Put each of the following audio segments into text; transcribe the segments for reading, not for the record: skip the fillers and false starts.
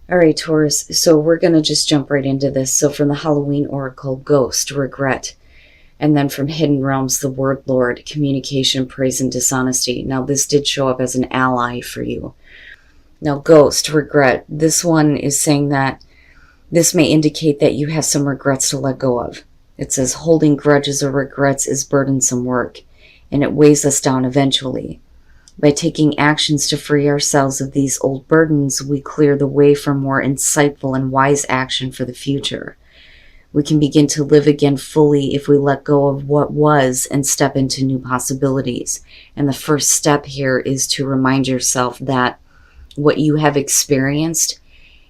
All right, Taurus. So we're going to just jump right into this. So from the Halloween Oracle, ghost, regret. And then from Hidden Realms, the word Lord, communication, praise, and dishonesty. Now this did show up as an ally for you. Now ghost, regret. This one is saying that this may indicate that you have some regrets to let go of. It says holding grudges or regrets is burdensome work, and it weighs us down eventually. By taking actions to free ourselves of these old burdens, we clear the way for more insightful and wise action for the future. We can begin to live again fully if we let go of what was and step into new possibilities. And the first step here is to remind yourself that what you have experienced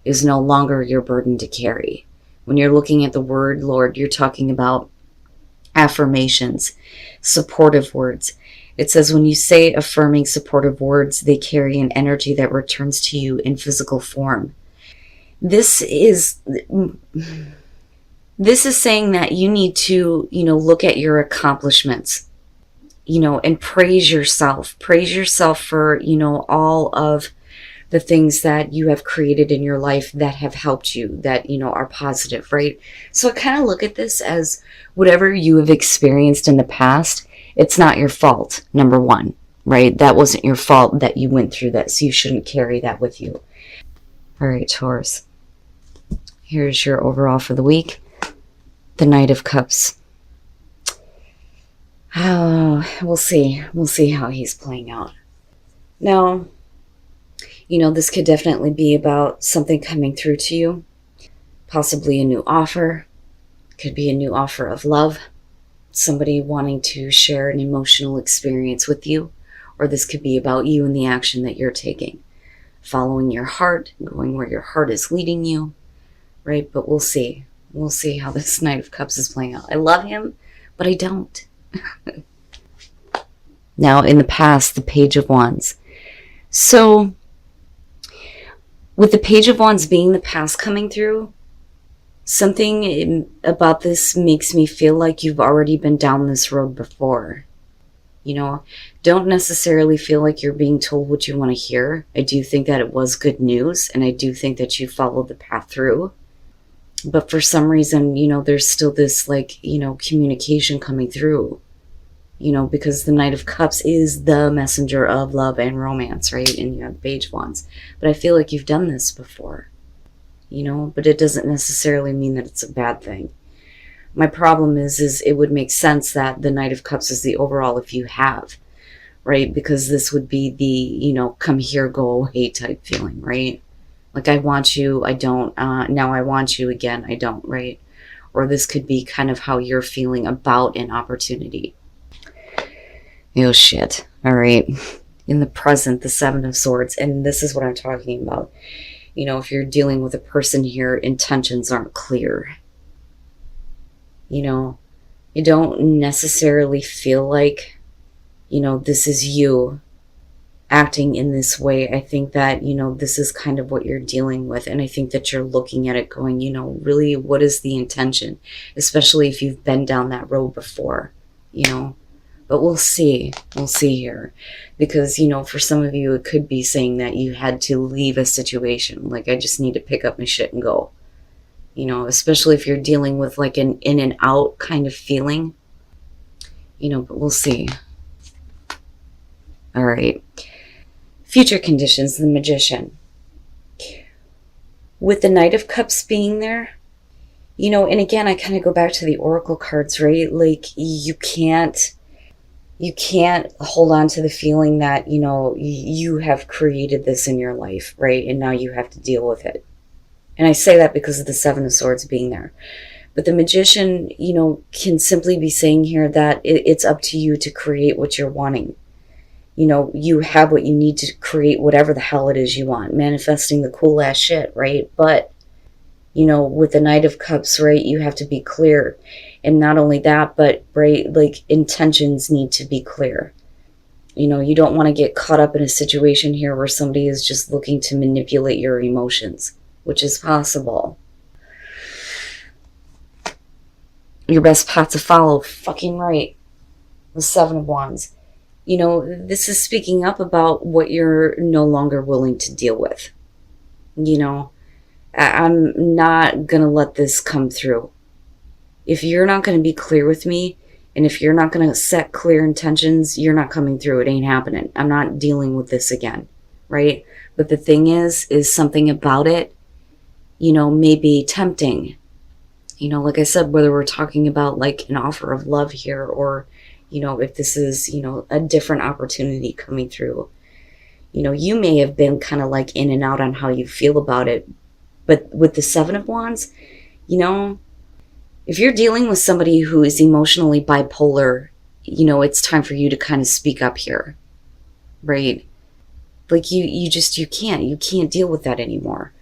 is no longer your burden to carry. When you're looking at the word Lord, you're talking about affirmations, supportive words. It says when you say affirming, supportive words, they carry an energy that returns to you in physical form. This is saying that you need to, look at your accomplishments, and praise yourself. Praise yourself for, all of the things that you have created in your life that have helped you, that, are positive, right? So I kind of look at this as whatever you have experienced in the past, it's not your fault, number one, right? That wasn't your fault that you went through that, so you shouldn't carry that with you. All right, Taurus. Here's your overall for the week. The Knight of Cups. Oh, we'll see. We'll see how he's playing out. Now, this could definitely be about something coming through to you. Possibly a new offer. Could be a new offer of love. Somebody wanting to share an emotional experience with you. Or this could be about you and the action that you're taking. Following your heart, going where your heart is leading you. Right? But we'll see. We'll see how this Knight of Cups is playing out. I love him, but I don't. Now, in the past, the Page of Wands. So, with the Page of Wands being the past coming through, something about this makes me feel like you've already been down this road before. Don't necessarily feel like you're being told what you want to hear. I do think that it was good news, and I do think that you followed the path through. But for some reason, there's still this, communication coming through. Because the Knight of Cups is the messenger of love and romance, right? And you have the Page of Wands. But I feel like you've done this before. But it doesn't necessarily mean that it's a bad thing. My problem is it would make sense that the Knight of Cups is the overall if you have, right? Because this would be the, come here, go away type feeling, right? Like, I want you, I don't, now I want you again, I don't, right? Or this could be kind of how you're feeling about an opportunity. Oh, shit. All right. In the present, the Seven of Swords, and this is what I'm talking about. If you're dealing with a person here, intentions aren't clear. You don't necessarily feel like, this is you acting in this way. I think that, this is kind of what you're dealing with. And I think that you're looking at it going, really, what is the intention? Especially if you've been down that road before, But we'll see. We'll see here. Because, for some of you, it could be saying that you had to leave a situation. Like, I just need to pick up my shit and go. Especially if you're dealing with like an in and out kind of feeling. But we'll see. All right. Future conditions, the Magician. With the Knight of Cups being there, and again, I kind of go back to the Oracle cards, right? Like, you can't hold on to the feeling that, you have created this in your life, right? And now you have to deal with it. And I say that because of the Seven of Swords being there. But the Magician, can simply be saying here that it's up to you to create what you're wanting. You have what you need to create whatever the hell it is you want. Manifesting the cool ass shit, right? But, with the Knight of Cups, right, you have to be clear. And not only that, but, right, like, intentions need to be clear. You don't want to get caught up in a situation here where somebody is just looking to manipulate your emotions, which is possible. Your best path to follow, fucking right. The Seven of Wands. This is speaking up about what you're no longer willing to deal with. I'm not going to let this come through. If you're not going to be clear with me, and if you're not going to set clear intentions, you're not coming through. It ain't happening. I'm not dealing with this again, right? But the thing is something about it, you know, may be tempting. You know, like I said, whether we're talking about like an offer of love here, or, you know, if this is, you know, a different opportunity coming through. You know, you may have been kind of like in and out on how you feel about it. But with the Seven of Wands, you know, if you're dealing with somebody who is emotionally bipolar, you know, it's time for you to kind of speak up here, right? Like you can't deal with that anymore.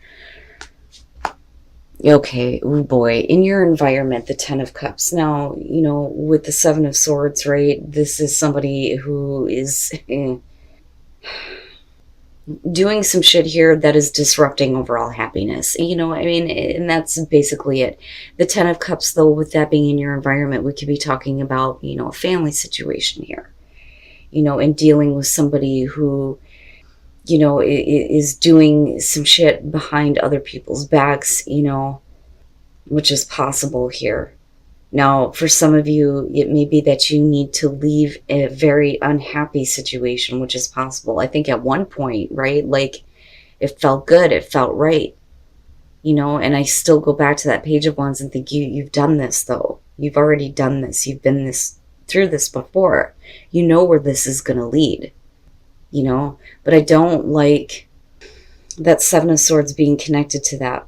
Okay, oh boy, in your environment, the Ten of Cups. Now, you know, with the Seven of Swords, right? This is somebody who is doing some shit here that is disrupting overall happiness. You know, I mean, and that's basically it. The Ten of Cups, though, with that being in your environment, we could be talking about, you know, a family situation here. You know, and dealing with somebody who, you know, is doing some shit behind other people's backs, you know, which is possible here. Now, for some of you, it may be that you need to leave a very unhappy situation, which is possible. I think at one point, right, like it felt good, it felt right, you know, and I still go back to that Page of Wands and think you've done this, though. You've already done this. You've been through this before. You know where this is going to lead, you know, but I don't like that Seven of Swords being connected to that.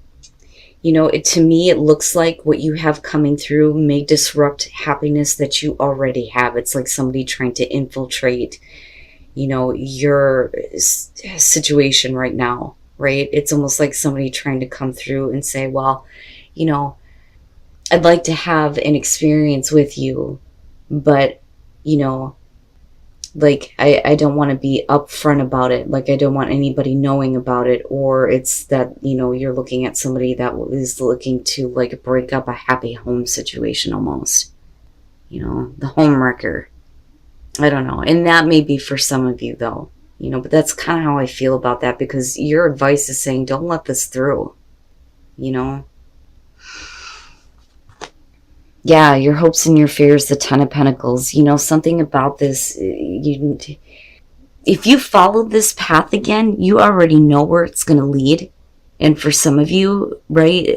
You know, to me, it looks like what you have coming through may disrupt happiness that you already have. It's like somebody trying to infiltrate, you know, your situation right now, right? It's almost like somebody trying to come through and say, well, you know, I'd like to have an experience with you, but, you know, like, I don't want to be upfront about it. Like, I don't want anybody knowing about it. Or it's that, you know, you're looking at somebody that is looking to, like, break up a happy home situation almost. You know, the home wrecker. I don't know. And that may be for some of you, though. You know, but that's kind of how I feel about that. Because your advice is saying, don't let this through. You know? Yeah, your hopes and your fears, the Ten of Pentacles. You know, something about this, if you follow this path again, you already know where it's going to lead. And for some of you, right,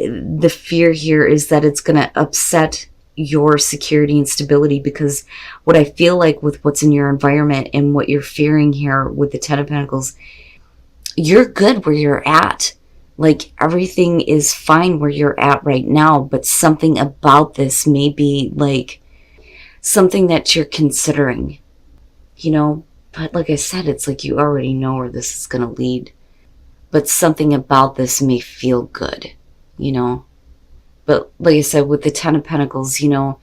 the fear here is that it's going to upset your security and stability, because what I feel like with what's in your environment and what you're fearing here with the Ten of Pentacles, you're good where you're at. Like, everything is fine where you're at right now, but something about this may be, like, something that you're considering, you know? But like I said, it's like you already know where this is going to lead. But something about this may feel good, you know? But like I said, with the Ten of Pentacles, you know,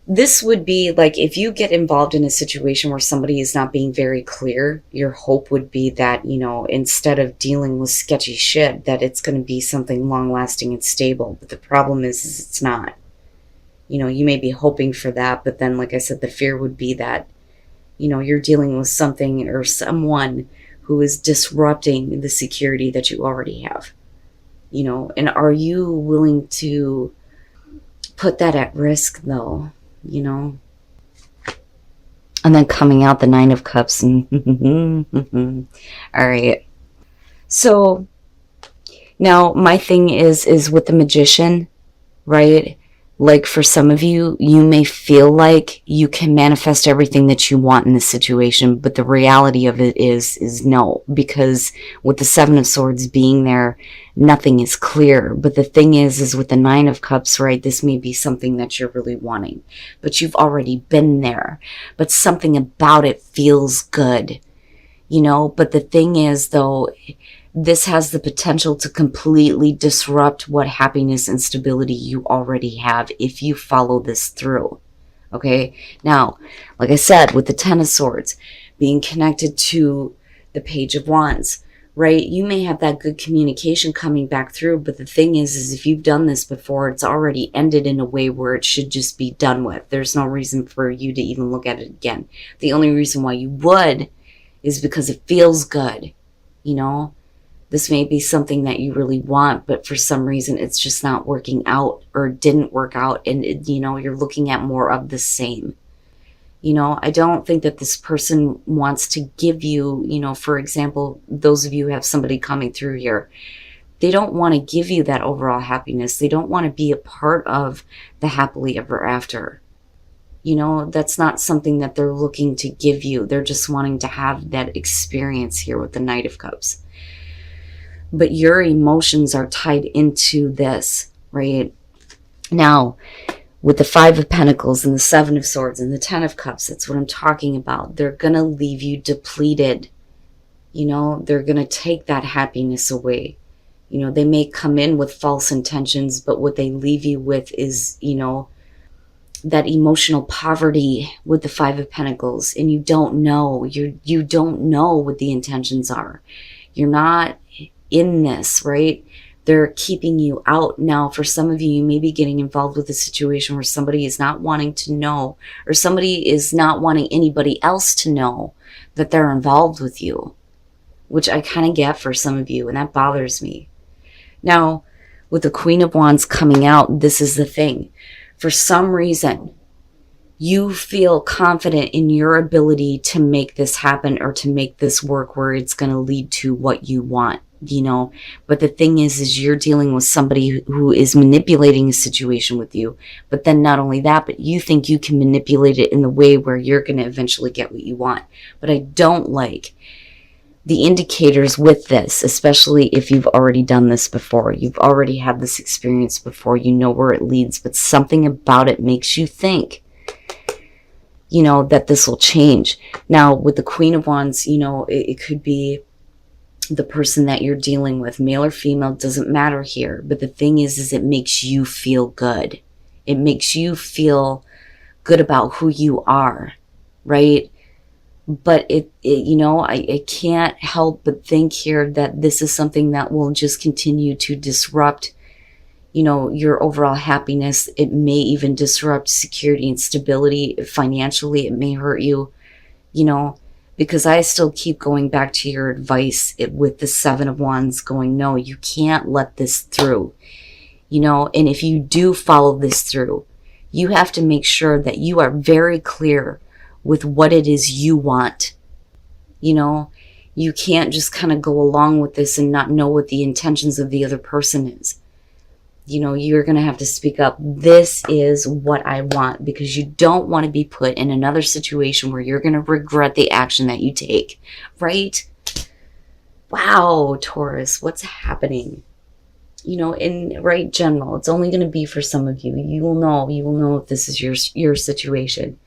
this would be like if you get involved in a situation where somebody is not being very clear, your hope would be that, you know, instead of dealing with sketchy shit, that it's going to be something long-lasting and stable. But the problem is it's not. You know, you may be hoping for that, but then, like I said, the fear would be that, you know, you're dealing with something or someone who is disrupting the security that you already have. You know, and are you willing to put that at risk, though? You know? And then coming out the Nine of Cups. All right. So now my thing is with the Magician, right? Like, for some of you, you may feel like you can manifest everything that you want in this situation, but the reality of it is no, because with the Seven of Swords being there, nothing is clear. But the thing is with the Nine of Cups, right, this may be something that you're really wanting, but you've already been there, but something about it feels good, you know? But the thing is, though, this has the potential to completely disrupt what happiness and stability you already have if you follow this through. Okay? Now, like I said, with the Ten of Swords being connected to the Page of Wands, right? You may have that good communication coming back through, but the thing is if you've done this before, it's already ended in a way where it should just be done with. There's no reason for you to even look at it again. The only reason why you would is because it feels good, you know? This may be something that you really want, but for some reason it's just not working out, or didn't work out, and you're looking at more of the same. I don't think that this person wants to give you, for example, those of you who have somebody coming through here, they don't want to give you that overall happiness. They don't want to be a part of the happily ever after. That's not something that they're looking to give you. They're just wanting to have that experience here with the Knight of Cups. But your emotions are tied into this, right? Now, with the Five of Pentacles and the Seven of Swords and the Ten of Cups, that's what I'm talking about. They're going to leave you depleted. They're going to take that happiness away. They may come in with false intentions, but what they leave you with is, that emotional poverty with the Five of Pentacles. And you don't know. You don't know what the intentions are. You're not in this, right? They're keeping you out. Now, for some of you, you may be getting involved with a situation where somebody is not wanting to know, or somebody is not wanting anybody else to know that they're involved with you, which I kind of get for some of you, and that bothers me. Now, with the Queen of Wands coming out, this is the thing. For some reason, you feel confident in your ability to make this happen, or to make this work where it's going to lead to what you want. But the thing is you're dealing with somebody who is manipulating a situation with you. But then not only that, but you think you can manipulate it in the way where you're going to eventually get what you want. But I don't like the indicators with this, especially if you've already done this before. You've already had this experience before. You know where it leads, but something about it makes you think, that this will change. Now, with the Queen of Wands, it could be the person that you're dealing with, male or female, doesn't matter here. But the thing is it makes you feel good. It makes you feel good about who you are, right? But I can't help but think here that this is something that will just continue to disrupt, your overall happiness. It may even disrupt security and stability. Financially, it may hurt you, because I still keep going back to your advice with the Seven of Wands going, no, you can't let this through, and if you do follow this through, you have to make sure that you are very clear with what it is you want. You can't just kind of go along with this and not know what the intentions of the other person is. You're going to have to speak up. This is what I want, because you don't want to be put in another situation where you're going to regret the action that you take, right? Wow, Taurus, what's happening? In right general, it's only going to be for some of you. You will know if this is your situation.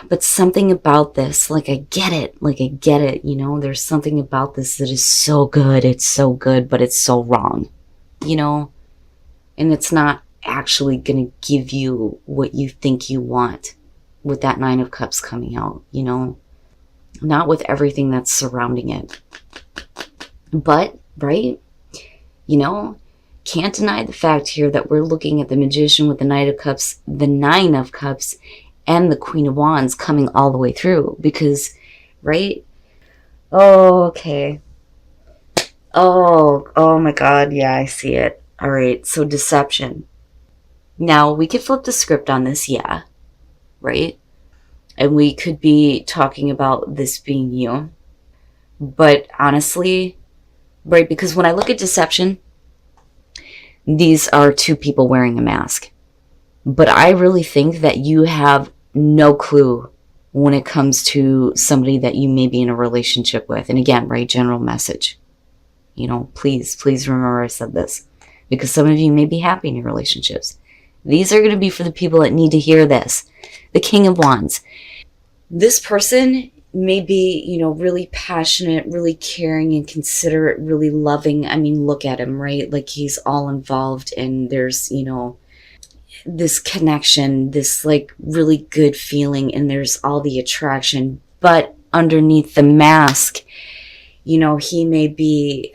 But something about this, I get it. There's something about this that is so good. It's so good, but it's so wrong, and it's not actually going to give you what you think you want with that Nine of Cups coming out, not with everything that's surrounding it. But, right, can't deny the fact here that we're looking at the Magician with the Knight of Cups, the Nine of Cups, and the Queen of Wands coming all the way through, because, right? Oh, okay. Oh my God. Yeah, I see it. All right. So deception. Now we could flip the script on this. Yeah. Right. And we could be talking about this being you, but honestly, right? Because when I look at deception, these are two people wearing a mask, but I really think that you have no clue when it comes to somebody that you may be in a relationship with. And again, right, general message, please remember I said this, because some of you may be happy in your relationships. These are going to be for the people that need to hear this. The King of Wands. This person may be, really passionate, really caring and considerate, really loving. I mean, look at him, right? He's all involved, and there's, this connection, this really good feeling, and there's all the attraction. But underneath the mask, he may be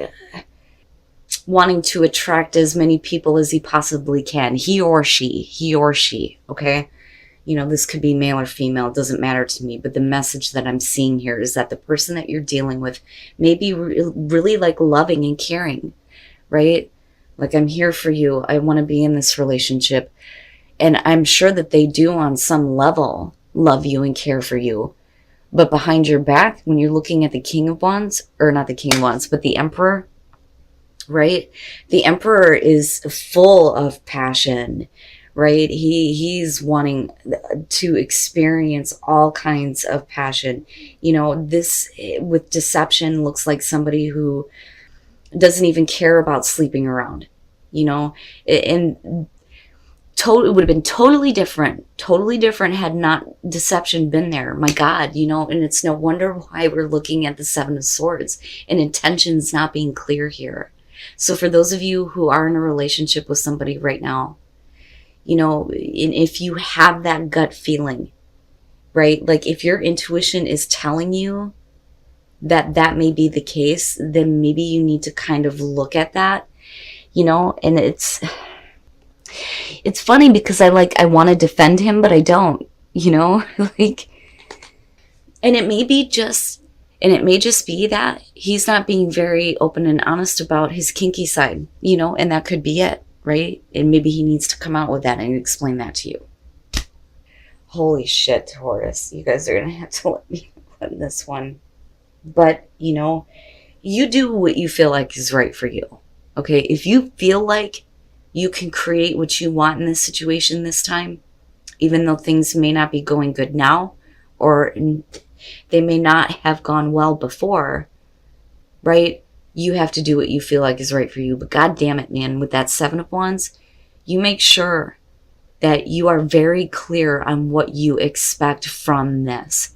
wanting to attract as many people as he possibly can. He or she, okay? You know, this could be male or female, it doesn't matter to me, but the message that I'm seeing here is that the person that you're dealing with may be really like loving and caring, right? Like, I'm here for you. I want to be in this relationship. And I'm sure that they do on some level love you and care for you. But behind your back, when you're looking at the King of Wands, or not the King of Wands, but the Emperor, right? The Emperor is full of passion, right? He's wanting to experience all kinds of passion. You know, this with deception looks like somebody who doesn't even care about sleeping around, you know, and it would have been totally different had not deception been there. My God, you know, and it's no wonder why we're looking at the Seven of Swords and intentions not being clear here. So for those of you who are in a relationship with somebody right now, you know, and if you have that gut feeling, right? Like if your intuition is telling you that that may be the case, then maybe you need to kind of look at that, you know, and it's funny because I want to defend him, but I don't, you know, like, and it may just be that he's not being very open and honest about his kinky side, you know, and that could be it, right? And maybe he needs to come out with that and explain that to you. Holy shit, Taurus, you guys are going to have to let me win this one. But, you know, you do what you feel like is right for you, okay? If you feel like you can create what you want in this situation this time, even though things may not be going good now, or they may not have gone well before, right? You have to do what you feel like is right for you. But God damn it, man, with that Seven of Wands, you make sure that you are very clear on what you expect from this.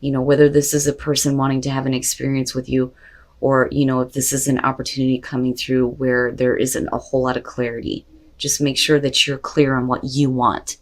You know, whether this is a person wanting to have an experience with you, or, you know, if this is an opportunity coming through where there isn't a whole lot of clarity. Just make sure that you're clear on what you want.